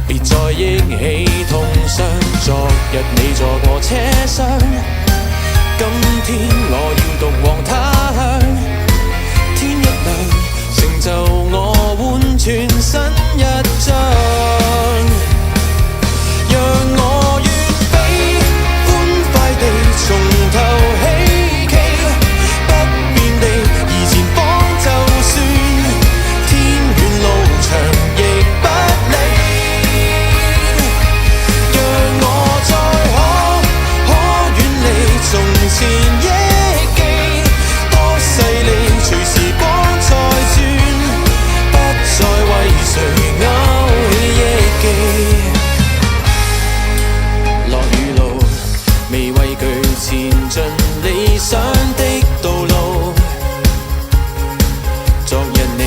別再憶起痛傷。昨日你坐過車廂，今天我要獨往他鄉。天一亮，成就我換全新一章。讓我願比歡快地從頭起企，不變地以前方就算天遠路長亦不理。讓我再可遠離從前憶記，多勢利隨時光再轉，不再為誰勾起憶記。落雨路，未畏懼前進理想的道路。昨日你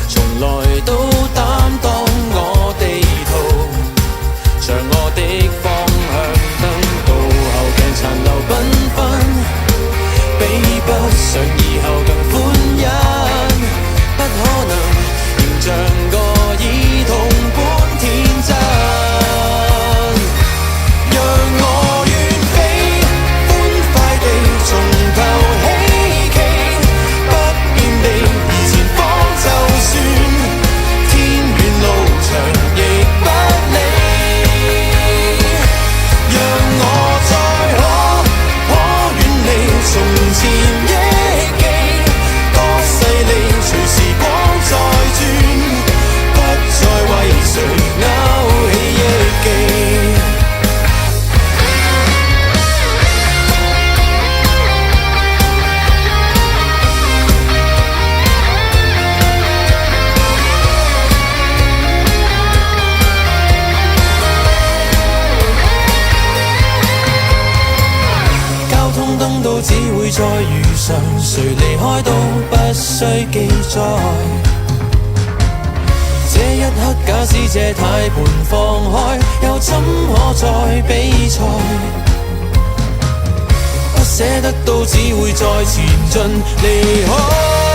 從來都擔當我地圖，像我的方向燈，到後鏡殘留繽紛，比不上以後更歡欣。不可能仍像個兒童般天真。讓我願比歡快地從頭起企，不變地以前方就算天遠路長亦不理。讓我再可遠離從前憶記，多勢利隨時光再轉，不再為誰勾起憶記。交通燈都只會再遇上，誰離開都不需記載。這一刻假使這軚盤放開，又怎可再比賽？不捨得都只會再前進離開。